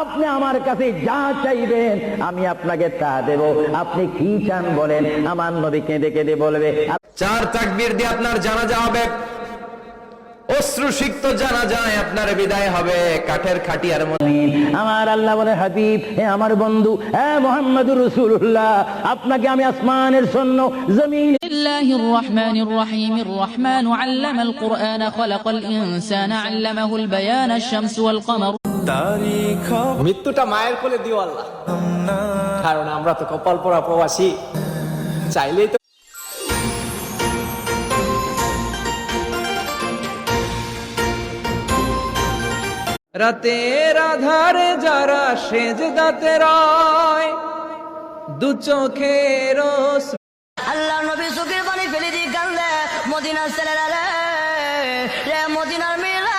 আপনি আমার কাছে যা চাইবেন আমি আপনাকে তা দেব। আপনি কি চান বলেন। আমার নবী কেঁদে কেঁদে বলবে, 4 তাকবীর দিয়ে আপনার জানাজা হবে, অশ্রুসিক্ত জানাজায় আপনার বিদায় হবে কাঠের খাটিয়ার মধ্যে। আমার আল্লাহ বলে, হাবিব, হে আমার বন্ধু, হে মুহাম্মদুর রাসূলুল্লাহ, আপনাকে আমি আসমানের শূন্য জমিন। বিসমিল্লাহির রহমানির রহিম। الرحمن علم القرآن خلق الإنسان علمه البيان الشمس والقمر। মৃত্যুটা মায়ের কোলে দিও আল্লাহ, কারণ আমরা তো কপাল পোড়া প্রবাসী, চাইলেই তো। রাতের আধারে যারা সেজদাতে রয়, দু চোখের আল্লাহ নবী চোখের পানি ফেলে দিয়ে কান্দে, মদিনার ছেলেরা রে মদিনার মেয়েরা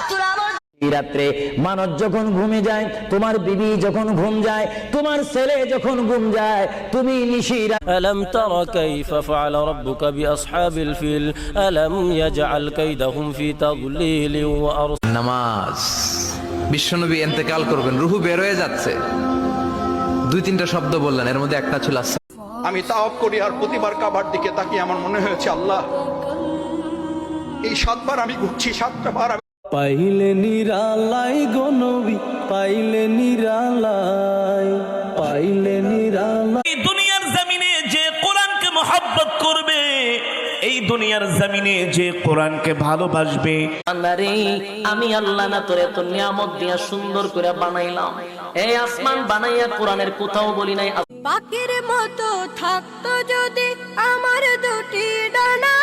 তোরা আমার। রাত্রে মানুষ যখন ঘুমে যায়, তোমার বিবি যখন ঘুম যায়, তোমার ছেলে যখন ঘুম যায়, তুমি নিশিরা। ألم تر كيف فعل ربك بأصحاب الفيل ألم يجعل كيدهم في تضليل وأرسل। নামাজ, বিশ্বনবী ইন্তেকাল করবেন, রূহ বের হয়ে যাচ্ছে, 2-3টা শব্দ বললেন, এর মধ্যে একটা ছিল আমি তাওয়াব করি আর প্রতিবার কাবার দিকে তাকিয়ে আমার মনে হয়েছে, আল্লাহ এই 7 বার আমি ঘুরছি, 7টা বার আমি। পাইলে নিরালাই গো নবী, পাইলে নিরালাই, পাইলে নিরালাই। এই দুনিয়ার জমিনে যে কোরআনকে মহব্বত করবে, এই দুনিয়ার জমিনে যে কোরআনকে ভালোবাসবে। আল্লাহরে, আমি আল্লাহ না তোরে তোর নিয়ামত দিয়া সুন্দর করে বানাইলাম, এই আসমান বানাইয়া কোরআনের কোথাও বলি নাই। পাখির মতো থাকতো যদি আমার দুটি ডানা,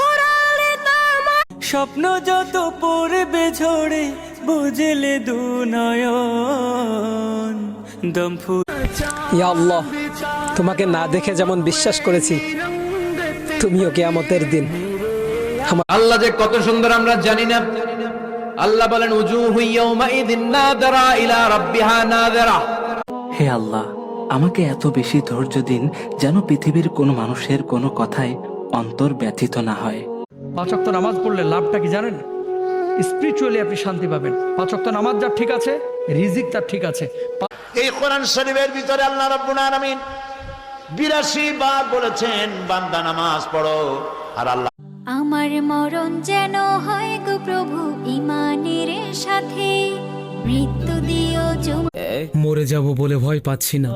ওড়ালে তোমার স্বপ্ন যত পড়বে ঝরে, বুঝলে দু নয়ন দম ফুল। ইয়া আল্লাহ, তোমাকে না দেখে যেমন বিশ্বাস করেছি, তুমিও কিয়ামতের দিন। আল্লাহ যে কত সুন্দর আমরা জানি না। আল্লাহ বলেন, উজুহু ইয়াউমাইযিন নাযিরা ইলা রাব্বিহা নাযিরা। হে আল্লাহ, আমাকে এত বেশি ধৈর্য দিন যেন পৃথিবীর কোনো মানুষের কোনো কথায় অন্তর ব্যথিত না হয়। 5 ওয়াক্ত নামাজ পড়লে লাভটা কি জানেন? স্পিরিচুয়ালি আপনি শান্তি পাবেন। 5 ওয়াক্ত নামাজ যার ঠিক আছে, রিজিক তার ঠিক আছে। এই কোরআন শরীফের ভিতরে আল্লাহ রাব্বুল আলামিন 82 বার বলেছেন, বান্দা নামাজ পড়ো। আর আল্লাহ, আমার মরণ যেন হয় গো প্রভু ঈমানের সাথে, মৃত্যু দিও মরে যাব বলে ভয় পাচ্ছি না,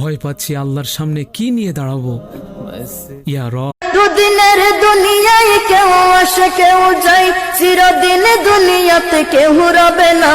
ভয় পাচ্ছি আল্লাহর সামনে কি নিয়ে দাঁড়াবো। ইয়া রব, দুদিনের দুনিয়ায় কেউ আসে কেউ যায়, চিরদিন দুনিয়াতে কেউ রবে না।